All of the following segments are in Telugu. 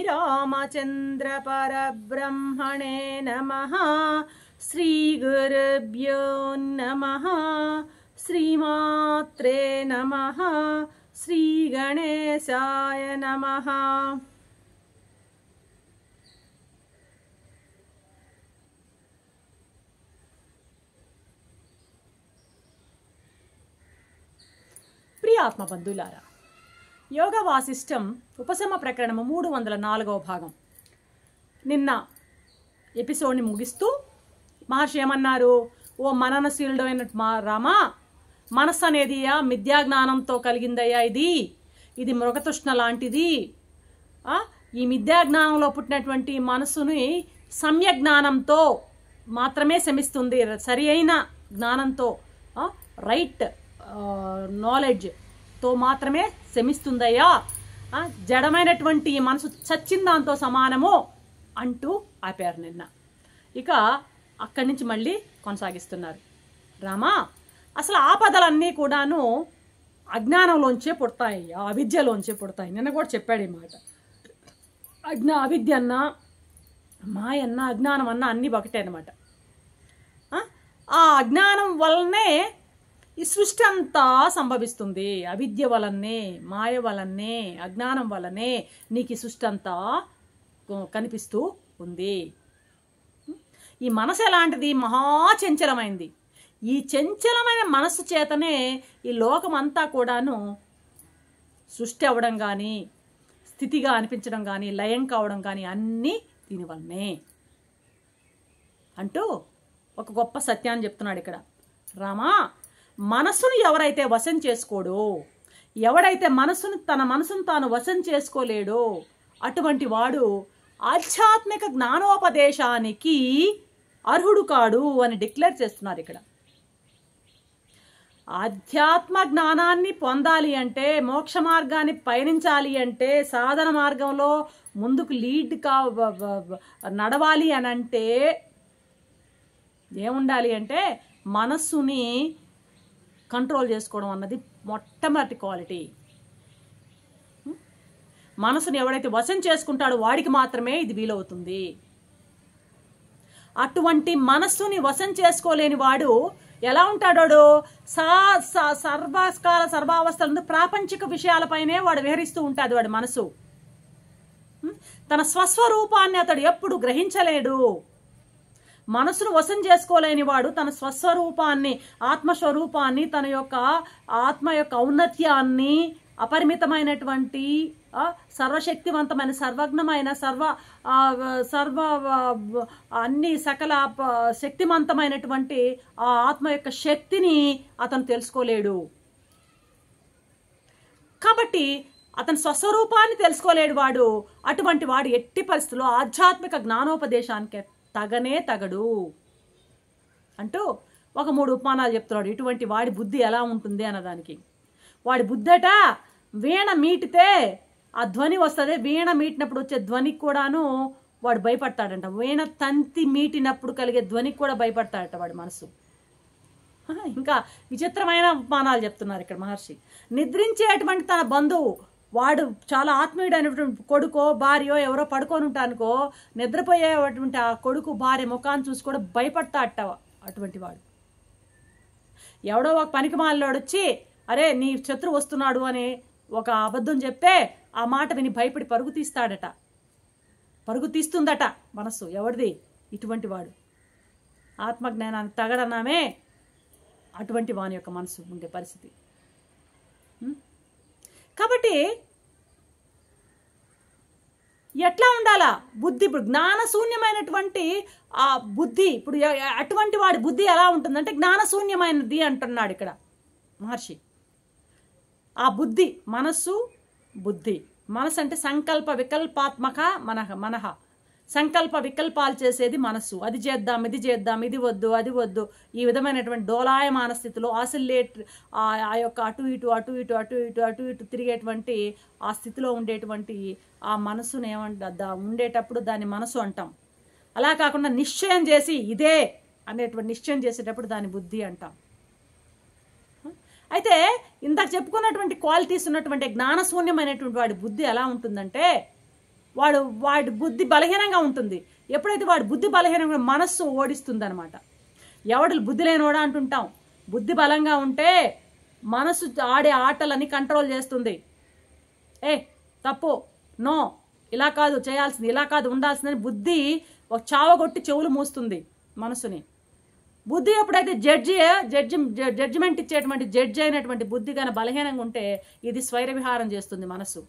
శ్రీరామచంద్ర పరబ్రహ్మణే నమః. శ్రీగురుభ్యో నమః. శ్రీమాత్రే నమః. శ్రీగణేశాయ నమః. ప్రియ ఆత్మబంధులారా, యోగ వాసిష్టం ఉపశమ ప్రకరణము 304వ భాగం. నిన్న ఎపిసోడ్ని ముగిస్తూ మహర్షి ఏమన్నారు? ఓ మననశీలుడైన రామా, మనస్సు అనేది మిథ్యాజ్ఞానంతో కలిగిందయ్యా. ఇది మృగతృష్ణ లాంటిది. ఈ మిథ్యాజ్ఞానంలో పుట్టినటువంటి మనసుని సమ్యజ్ఞానంతో మాత్రమే శమిస్తుంది. సరి అయిన జ్ఞానంతో, రైట్ నాలెడ్జ్తో మాత్రమే శమిస్తుందయ్యా. జడమైనటువంటి మనసు చచ్చిన దాంతో సమానము అంటూ ఆపారు నిన్న. ఇక అక్కడి నుంచి మళ్ళీ కొనసాగిస్తున్నారు. రామా, అసలు ఆపదలన్నీ కూడాను అజ్ఞానంలోంచే పుడతాయి, అవిద్యలోంచే పుడతాయి. నిన్న కూడా చెప్పాడు ఈ మాట. అవిద్య అన్నా, మాయన్న, అజ్ఞానం అన్నా అన్నీ ఒకటే అనమాట. ఆ అజ్ఞానం వల్లనే ఈ సృష్టి అంతా సంభవిస్తుంది. అవిద్య వలనే, మాయ వలనే, అజ్ఞానం వలనే నీకు ఈ సృష్టి అంతా కనిపిస్తూ ఉంది. ఈ మనసు ఎలాంటిది? మహాచంచలమైంది. ఈ చంచలమైన మనస్సు చేతనే ఈ లోకమంతా కూడాను సృష్టి అవ్వడం కానీ, స్థితిగా అనిపించడం కానీ, లయం కావడం కానీ అన్నీ దీనివల్లనే అంటూ ఒక గొప్ప సత్యాన్ని చెప్తున్నాడు ఇక్కడ. రామా, మనస్సును ఎవరైతే వశం చేసుకోడో, ఎవడైతే తన మనసును తాను వశం చేసుకోలేడో అటువంటి వాడు ఆధ్యాత్మిక జ్ఞానోపదేశానికి అర్హుడు కాడు అని డిక్లేర్ చేస్తున్నారు ఇక్కడ. ఆధ్యాత్మ జ్ఞానాన్ని పొందాలి అంటే, మోక్ష మార్గాన్ని పయనించాలి అంటే, సాధన మార్గంలో ముందుకు నడవాలి అని అంటే ఏముండాలి అంటే మనస్సుని కంట్రోల్ చేసుకోవడం అన్నది మొట్టమొదటి క్వాలిటీ. మనసుని ఎవడైతే వశం చేసుకుంటాడో వాడికి మాత్రమే ఇది వీలవుతుంది. అటువంటి మనస్సుని వశం చేసుకోలేని వాడు ఎలా ఉంటాడో, సర్వకాల సర్వావస్థలందు ప్రాపంచిక విషయాలపైనే వాడు విహరిస్తూ ఉంటాడు. వాడి మనసు తన స్వస్వరూపాన్ని అతడు ఎప్పుడు గ్రహించలేడు. మనసును వశం చేసుకోలేని వాడు తన స్వస్వరూపాన్ని, ఆత్మస్వరూపాన్ని, తన యొక్క ఆత్మ యొక్క ఔన్నత్యాన్ని, అపరిమితమైనటువంటి సర్వశక్తివంతమైన, సర్వజ్ఞమైన, అన్ని సకల శక్తివంతమైనటువంటి ఆ ఆత్మ యొక్క శక్తిని అతను తెలుసుకోలేడు. కాబట్టి అతని స్వస్వరూపాన్ని తెలుసుకోలేడు వాడు. అటువంటి వాడు ఎట్టి పరిస్థితుల్లో ఆధ్యాత్మిక జ్ఞానోపదేశానికి తగడు అంటూ ఒక 3 ఉపమానాలు చెప్తున్నాడు. ఇటువంటి వాడి బుద్ధి ఎలా ఉంటుంది అన్నదానికి. వాడి బుద్ధట వీణ మీటితే ఆ ధ్వని వస్తుంది. వీణ మీటినప్పుడు వచ్చే ధ్వనికి కూడాను వాడు భయపడతాడంట. వీణ తంతి మీటినప్పుడు కలిగే ధ్వనికి కూడా భయపడతాడట వాడి మనసు. ఇంకా విచిత్రమైన ఉపమానాలు చెప్తున్నారు ఇక్కడ మహర్షి. నిద్రించేటువంటి తన బంధువు, వాడు చాలా ఆత్మీయుడైనటువంటి కొడుకో భార్యో ఎవరో పడుకొని ఉంటానుకో, నిద్రపోయేటువంటి ఆ కొడుకు భార్య ముఖాన్ని చూసి కూడా భయపడతాడట అటువంటి వాడు. ఎవడో ఒక పనికి మాలినోడు వచ్చి అరే నీ శత్రువు వస్తున్నాడు అని ఒక అబద్ధం చెప్తే ఆ మాట విని భయపడి పరుగు తీస్తుందట మనస్సు. ఎవరిది? ఇటువంటి వాడు. ఆత్మజ్ఞానానికి తగడన్నామే అటువంటి వాని యొక్క మనసు ఉండే పరిస్థితి. కాబట్టి ఎట్లా ఉండాలా బుద్ధి? ఇప్పుడు జ్ఞానశూన్యమైనటువంటి ఆ బుద్ధి, ఇప్పుడు అటువంటి వాడి బుద్ధి ఎలా ఉంటుందంటే జ్ఞానశూన్యమైనది అంటున్నాడు ఇక్కడ మహర్షి. ఆ బుద్ధి, బుద్ధి, మనసు అంటే సంకల్ప వికల్పాత్మక మనహ. సంకల్ప వికల్పాలు చేసేది మనస్సు. అది చేద్దాం, ఇది చేద్దాం, ఇది వద్దు, అది వద్దు, ఈ విధమైనటువంటి డోలాయమాన స్థితిలో ఆసిలేట్ ఆ యొక్క అటు ఇటు తిరిగేటువంటి ఆ స్థితిలో ఉండేటువంటి ఆ మనసును ఉండేటప్పుడు దాన్ని మనసు అంటాం. అలా కాకుండా నిశ్చయం చేసి ఇదే అనేటువంటి నిశ్చయం చేసేటప్పుడు దాని బుద్ధి అంటాం. అయితే ఇందాక చెప్పుకున్నటువంటి క్వాలిటీస్ ఉన్నటువంటి జ్ఞానశూన్యమైనటువంటి వాడి బుద్ధి ఎలా ఉంటుందంటే వాడి బుద్ధి బలహీనంగా ఉంటుంది. ఎప్పుడైతే వాడి బుద్ధి బలహీనంగా మనస్సు ఓడిస్తుంది అనమాట. ఎవడు బుద్ధి లేనివాడా అంటుంటాం. బుద్ధి బలంగా ఉంటే మనసు ఆడే ఆటలని కంట్రోల్ చేస్తుంది. తప్పు, నో, ఇలా కాదు చేయాల్సింది, ఇలా కాదు ఉండాల్సిందని బుద్ధి ఒక చావగొట్టి చెవులు మూస్తుంది మనసుని. బుద్ధి ఎప్పుడైతే జడ్జిమెంట్ ఇచ్చేటువంటి జడ్జి అయినటువంటి బుద్ధి కానీ బలహీనంగా ఉంటే ఇది స్వైర విహారం చేస్తుంది మనసు.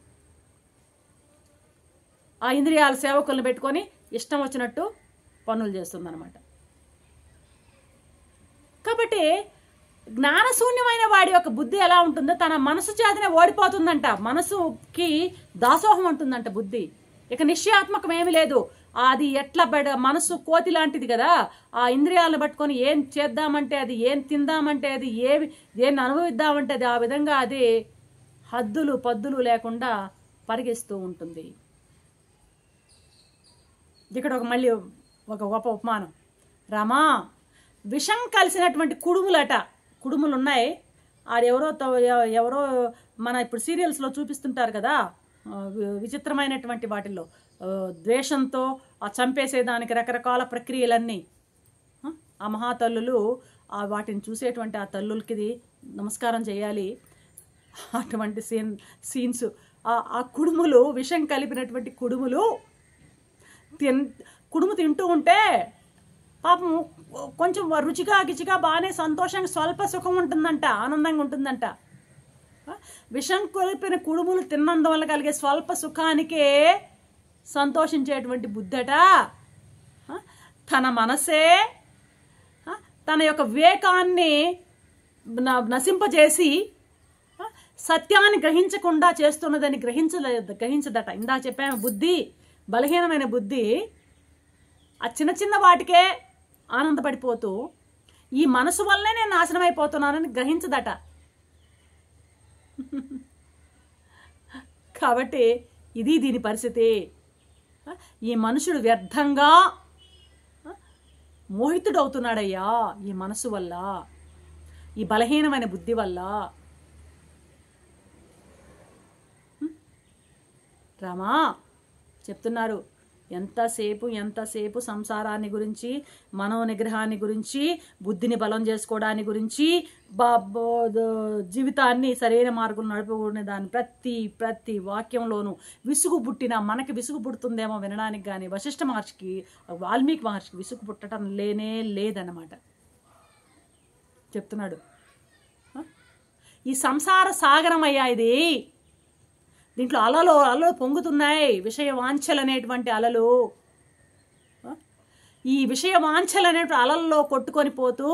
ఆ ఇంద్రియాల సేవకులను పెట్టుకొని ఇష్టం వచ్చినట్టు పనులు చేస్తుంది అనమాట. కాబట్టి జ్ఞానశూన్యమైన వాడి యొక్క బుద్ధి ఎలా ఉంటుందో తన మనసు చేతనే ఓడిపోతుందంట. మనసుకి దాసోహం అంటుందంట బుద్ధి. ఇక నిశ్చయాత్మకం ఏమీ లేదు. అది ఎట్లా మనసు కోతి లాంటిది కదా. ఆ ఇంద్రియాలను పట్టుకొని ఏం చేద్దామంటే అది, ఏం తిందామంటే అది, ఏం అనుభవిద్దామంటే అది, ఆ విధంగా అది హద్దులు పద్దులు లేకుండా పరిగెస్తూ ఉంటుంది. ఇక్కడ మళ్ళీ ఒక గొప్ప ఉపమానం. రామా, విషం కలిసినటువంటి కుడుములు ఉన్నాయి. ఎవరో మన ఇప్పుడు సీరియల్స్లో చూపిస్తుంటారు కదా, విచిత్రమైనటువంటి వాటిల్లో ద్వేషంతో చంపేసేదానికి రకరకాల ప్రక్రియలన్నీ. ఆ మహాతల్లులు వాటిని చూసేటువంటి ఆ తల్లులకి నమస్కారం చేయాలి. అటువంటి సీన్స్. ఆ కుడుములు, విషం కలిపినటువంటి కుడుము తింటూ ఉంటే పాపం కొంచెం రుచిగా గిచిగా బాగానే సంతోషంగా స్వల్ప సుఖం ఉంటుందంట, ఆనందంగా ఉంటుందంట. విషం కలిపిన కుడుములు తిన్నందువల్ల కలిగే స్వల్ప సుఖానికే సంతోషించేటువంటి బుద్ధట తన మనసే తన యొక్క వివేకాన్ని నశింపజేసి సత్యాన్ని గ్రహించకుండా చేస్తున్నదని గ్రహించదట. ఇందా చెప్పాను, బుద్ధి బలహీనమైన బుద్ధి ఆ చిన్న చిన్న వాటికే ఆనందపడిపోతూ ఈ మనసు వల్లనే నేను నాశనం అయిపోతున్నానని గ్రహించదట. కాబట్టి ఇది దీని పరిస్థితి. ఈ మనుషుడు వ్యర్థంగా మోహితుడవుతున్నాడయ్యా ఈ మనసు వల్ల, ఈ బలహీనమైన బుద్ధి వల్ల. రామా చెప్తున్నారు, ఎంతసేపు సంసారాన్ని గురించి, మనోనిగ్రహాన్ని గురించి, బుద్ధిని బలం చేసుకోవడాన్ని గురించి, జీవితాన్ని సరైన మార్గం నడుపుకునే దాన్ని ప్రతి వాక్యంలోనూ విసుగు పుట్టినా మనకి విసుగు పుడుతుందేమో వినడానికి, కానీ వశిష్ఠ మహర్షికి, వాల్మీకి మహర్షికి విసుగు పుట్టడం లేదన్నమాట చెప్తున్నాడు. ఈ సంసార సాగరం అయ్యా ఇది. దీంట్లో అలలు పొంగుతున్నాయి, విషయ వాంఛలు అనేటువంటి అలలు. ఈ విషయ వాంఛలు అనేటువంటి అలల్లో కొట్టుకొని పోతూ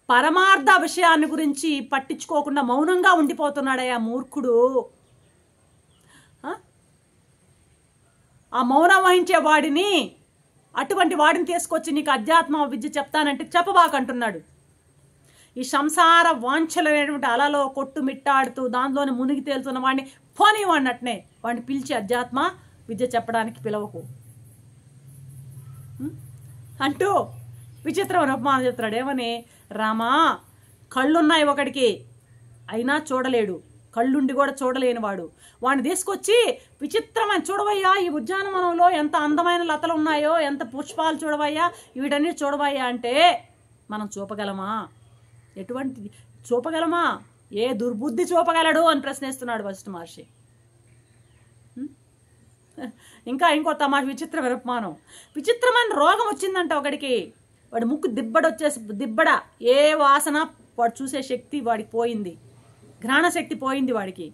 పరమార్థ విషయాన్ని గురించి పట్టించుకోకుండా మౌనంగా ఉండిపోతున్నాడయ్యా మూర్ఖుడు. ఆ మౌనం వహించే వాడిని, అటువంటి వాడిని తీసుకొచ్చి నీకు అధ్యాత్మ విద్య చెప్తానంటే చెప్పబాకంటున్నాడు. ఈ సంసార వాంఛలు అనేటువంటి అలలో కొట్టుమిట్టాడుతూ దానిలోని మునిగి తేలుతున్న వాడిని పోనీ వాడినట్నే వాడిని పిలిచి అధ్యాత్మ విద్య చెప్పడానికి పిలవకు అంటూ విచిత్రమైన ఉపమానం చెప్తున్నాడు. ఏమని? రామా, కళ్ళున్నాయి ఒకడికి, అయినా చూడలేడు, కళ్ళుండి కూడా చూడలేని వాడిని తీసుకొచ్చి విచిత్రమైన, చూడవయ్యా ఈ ఉద్యానవనంలో ఎంత అందమైన లతలు ఉన్నాయో, ఎంత పుష్పాలు చూడవయ్యా, వీటన్నీ చూడవయ్యా అంటే మనం చూపగలమా? ఎటువంటి చూపగలమా? ఏ దుర్బుద్ధి చూపగలడు అని ప్రశ్నిస్తున్నాడు వశిష్ఠ మహర్షి. ఇంకో తమాష విచిత్రమైన ఉపమానం. విచిత్రమైన రోగం వచ్చిందంట ఒకడికి. వాడి ముక్కు దిబ్బడ, ఏ వాసన వాడు చూసే శక్తి వాడికి పోయింది, ఘ్రాణ శక్తి పోయింది వాడికి.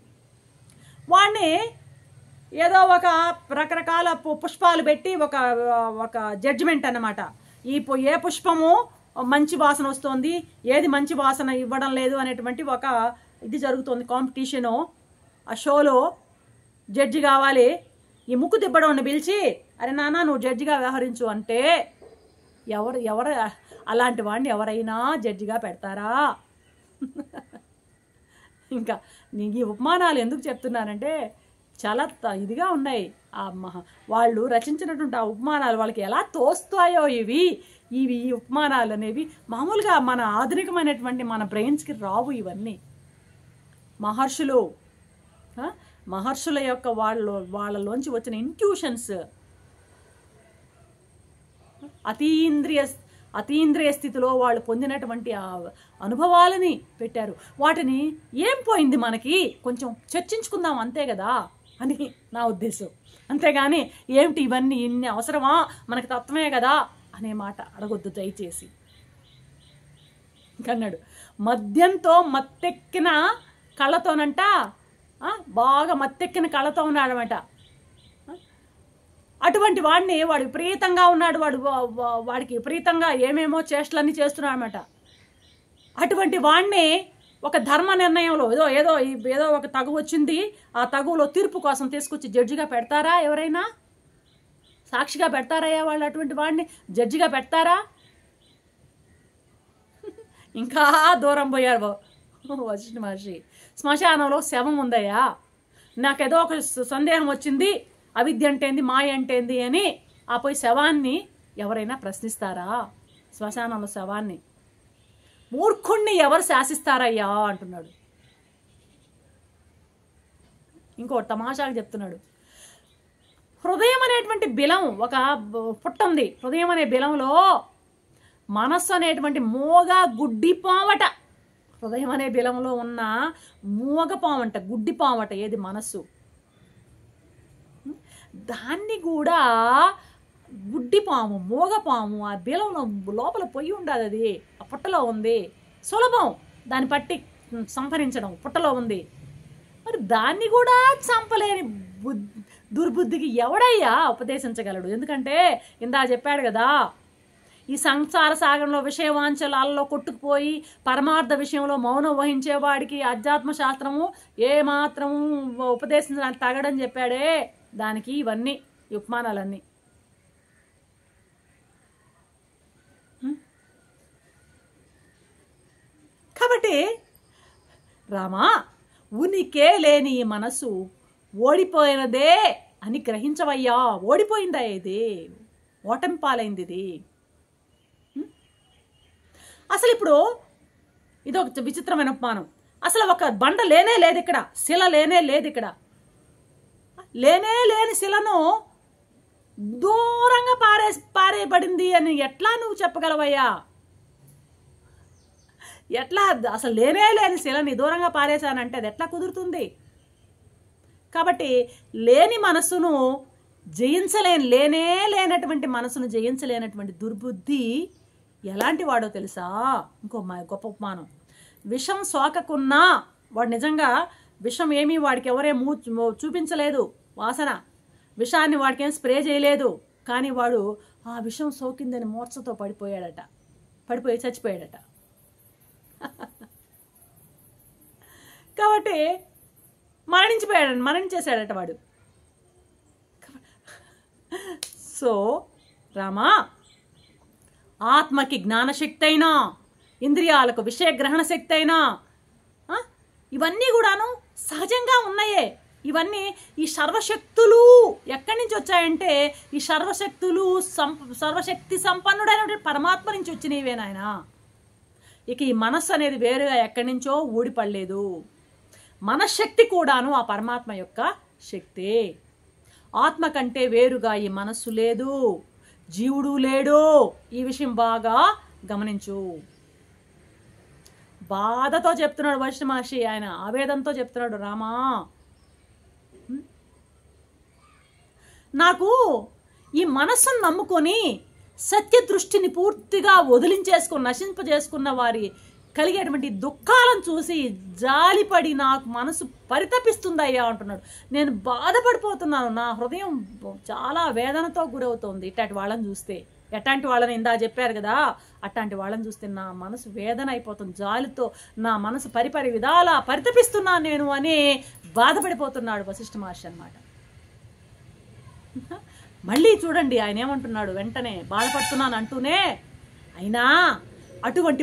వాడిని ఏదో ఒక రకరకాల పుష్పాలు పెట్టి ఒక జడ్జిమెంట్ అన్నమాట. ఏ పుష్పము మంచి వాసన వస్తుంది, ఏది మంచి వాసన ఇవ్వడం లేదు అనేటువంటి ఒక ఇది జరుగుతుంది, కాంపిటీషను. ఆ షోలో జడ్జి కావాలి. ఈ ముక్కు తిప్పడం పిలిచి, అరే నాన్న నువ్వు జడ్జిగా వ్యవహరించు అంటే ఎవరు అలాంటి వాడిని ఎవరైనా జడ్జిగా పెడతారా? ఇంకా ఈ ఉపమానాలు ఎందుకు చెప్తున్నానంటే చాలా ఇదిగా ఉన్నాయి. వాళ్ళు రచించినటువంటి ఆ ఉపమానాలు వాళ్ళకి ఎలా తోస్తాయో ఈ ఉపమానాలు అనేవి మామూలుగా మన ఆధునికమైనటువంటి మన బ్రెయిన్స్కి రావు. ఇవన్నీ మహర్షులు మహర్షుల యొక్క వాళ్ళలోంచి వచ్చిన ఇంట్యూషన్స్, అతీంద్రియ స్థితిలో వాళ్ళు పొందినటువంటి ఆ అనుభవాలని పెట్టారు. వాటిని ఏం పోయింది మనకి, కొంచెం చర్చించుకుందాం అంతే కదా అని నా ఉద్దేశం. అంతేగాని ఏమిటి ఇవన్నీ, ఇన్ని అవసరమా, మనకి తత్వమే కదా అనే మాట అడగొద్దు దయచేసి కన్నాడు. మద్యంతో మత్తెక్కిన కళ్ళతోనంట, బాగా మత్తెక్కిన కళ్ళతో ఉన్నాడనమాట. అటువంటి వాడిని, వాడు విపరీతంగా ఉన్నాడు, వాడికి విపరీతంగా ఏమేమో చేష్టలన్నీ చేస్తున్నాడు అనమాట. అటువంటి వాడిని ఒక ధర్మ నిర్ణయంలో ఏదో ఒక తగు వచ్చింది, ఆ తగులో తీర్పు కోసం తీసుకొచ్చి జడ్జిగా పెడతారా? ఎవరైనా సాక్షిగా పెడతారయ్యా వాళ్ళు? అటువంటి వాడిని జడ్జిగా పెడతారా? ఇంకా దూరం పోయారు వశిష్ఠ మహర్షి. శ్మశానంలో శవం ఉందయ్యా, నాకేదో ఒక సందేహం వచ్చింది, అవిద్య అంటేంది, మాయ అంటేంది అని ఆ పోయి శవాన్ని ఎవరైనా ప్రశ్నిస్తారా? శ్మశానంలో శవాన్ని మూర్ఖుణ్ణి ఎవరు శాసిస్తారయ్యా అంటున్నాడు. ఇంకోటి తమాషాగా చెప్తున్నాడు. హృదయం అనేటువంటి బిలం, ఒక పుట్ట ఉంది. హృదయం అనే బిలంలో మనస్సు అనేటువంటి మూగ గుడ్డి పావట. హృదయం అనే బిలంలో ఉన్న మూగ పావంట, గుడ్డి పావట ఏది? మనస్సు. దాన్ని కూడా గుడ్డిపాము, మూగపాము ఆ బిలంలో లోపల పొయ్యి ఉండదు, అది ఆ పుట్టలో ఉంది. సులభం దాన్ని పట్టి సంహరించడం, పుట్టలో ఉంది. మరి దాన్ని కూడా చంపలేని దుర్బుద్ధికి ఎవడయ్యా ఉపదేశించగలడు? ఎందుకంటే ఇందా చెప్పాడు కదా, ఈ సంసార సాగరంలో విషయవాంఛలలో కొట్టుకుపోయి పరమార్థ విషయంలో మౌనం వహించేవాడికి అధ్యాత్మ శాస్త్రము ఏమాత్రము ఉపదేశించడానికి తగడని చెప్పాడే. దానికి ఇవన్నీ ఉపమానాలన్నీ. కాబట్టి రామా, ఉనికే లేని ఈ మనసు ఓడిపోయినదే అని గ్రహించవయ్యా. ఓడిపోయిందా? ఇది ఓటమి పాలైంది. ఇది అసలు ఇప్పుడు ఇది ఒక విచిత్రమైన ఉపమానం. అసలు ఒక బండ లేనే లేదు ఇక్కడ, శిల లేనే లేదు ఇక్కడ. లేనే లేని శిలను దూరంగా పారేయబడింది అని ఎట్లా నువ్వు చెప్పగలవయ్యా? ఎట్లా? అసలు లేనే లేని శిలని దూరంగా పారేశానంటే అది ఎట్లా కుదురుతుంది? కాబట్టి లేని మనసును లేనటువంటి మనసును జయించలేనటువంటి దుర్బుద్ధి ఎలాంటి వాడో తెలుసా? ఇంకో గొప్ప ఉపమానం. విషం సోకకున్నా, వాడు నిజంగా విషం ఏమీ వాడికి ఎవరేం చూపించలేదు, వాసన విషాన్ని వాడికేం స్ప్రే చేయలేదు, కానీ వాడు ఆ విషం సోకిందని మూర్ఛతో పడిపోయి చచ్చిపోయాడట. కాబట్టి మరణించేశాడట వాడు. సో రామా, ఆత్మకి జ్ఞానశక్తి అయినా, ఇంద్రియాలకు విషయగ్రహణ శక్తి అయినా, ఇవన్నీ కూడాను సహజంగా ఉన్నాయే. ఇవన్నీ ఈ సర్వశక్తులు ఎక్కడి నుంచి వచ్చాయంటే, ఈ సర్వశక్తి సంపన్నుడైన పరమాత్మ నుంచి వచ్చినవే నాయన. ఇక ఈ మనస్సు అనేది వేరుగా ఎక్కడి నుంచో ఊడిపడలేదు. మనశ్శక్తి కూడాను ఆ పరమాత్మ యొక్క శక్తే. ఆత్మ కంటే వేరుగా ఈ మనస్సు లేదు, జీవుడు లేడు. ఈ విషయం బాగా గమనించు. బాధతో చెప్తున్నాడు వశిష్ఠ మహర్షి. ఆయన ఆవేదంతో చెప్తున్నాడు, రామా నాకు ఈ మనస్సును నమ్ముకొని సత్య దృష్టిని పూర్తిగా వదిలించేసుకుని నశింపజేసుకున్న వారి కలిగేటువంటి దుఃఖాలను చూసి జాలిపడి నాకు మనసు పరితపిస్తుందయ్యా అంటున్నాడు. నేను బాధపడిపోతున్నాను, నా హృదయం చాలా వేదనతో గురవుతోంది ఇట్లాంటి వాళ్ళని చూస్తే. ఎట్లాంటి వాళ్ళని ఇందా చెప్పారు కదా, అట్లాంటి వాళ్ళని చూస్తే నా మనసు వేదన అయిపోతుంది, జాలితో నా మనసు పరిపరి విధాలా పరితపిస్తున్నాను నేను అని బాధపడిపోతున్నాడు వశిష్ఠ మహర్షి అన్నమాట. మళ్ళీ చూడండి ఆయన ఏమంటున్నాడు, వెంటనే బాధపడుతున్నాను అంటూనే, అయినా అటువంటి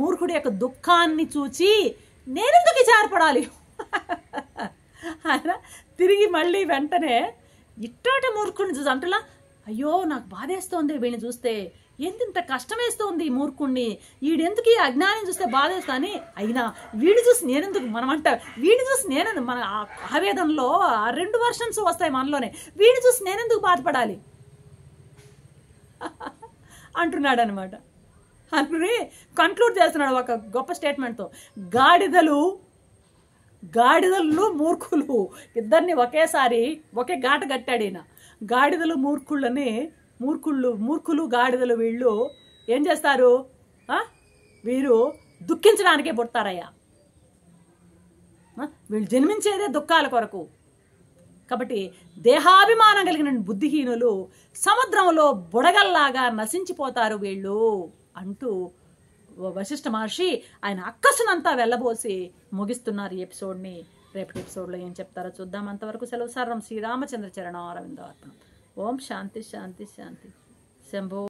మూర్ఖుడి యొక్క దుఃఖాన్ని చూచి నేనెందుకు విచారపడాలి? ఆయన తిరిగి మళ్ళీ వెంటనే ఇట్లాంటి మూర్ఖుడిని చూసి అంటులా, అయ్యో నాకు బాధేస్తోంది వీళ్ళని చూస్తే, ఎంతింత కష్టం వేస్తోంది ఈ మూర్ఖుణ్ణి, వీడెందుకు ఈ అజ్ఞానం చూస్తే బాధేస్తా అని, అయినా వీడు చూసి నేనెందుకు, మనమంట వీడు చూసి నేనెందుకు, మన ఆవేదనలో 2 వర్షన్స్ వస్తాయి మనలోనే, వీడు చూసి నేనెందుకు బాధపడాలి అంటున్నాడు అనమాట. అంటే కంక్లూడ్ చేస్తున్నాడు ఒక గొప్ప స్టేట్మెంట్తో. గాడిదలు మూర్ఖులు ఇద్దరిని ఒకేసారి ఒకే ఘాట కట్టాడు ఈయన. గాడిదలు మూర్ఖులు గాడిదలు వీళ్ళు ఏం చేస్తారు, వీరు దుఃఖించడానికే పుడతారయ్యా, వీళ్ళు జన్మించేదే దుఃఖాల కొరకు. కాబట్టి దేహాభిమానం కలిగిన బుద్ధిహీనులు సముద్రంలో బుడగల్లాగా నశించిపోతారు వీళ్ళు అంటూ వశిష్ఠ మహర్షి ఆయన అక్కసునంతా వెళ్ళబోసి ముగిస్తున్నారు ఈ ఎపిసోడ్ని. రేపటి ఎపిసోడ్లో ఏం చెప్తారో చూద్దాం. అంతవరకు సెలవు. సర్వం శ్రీరామచంద్ర చరణారవిందార్పణం. ఓం శాంతి శాంతి శాంతి. శంభో.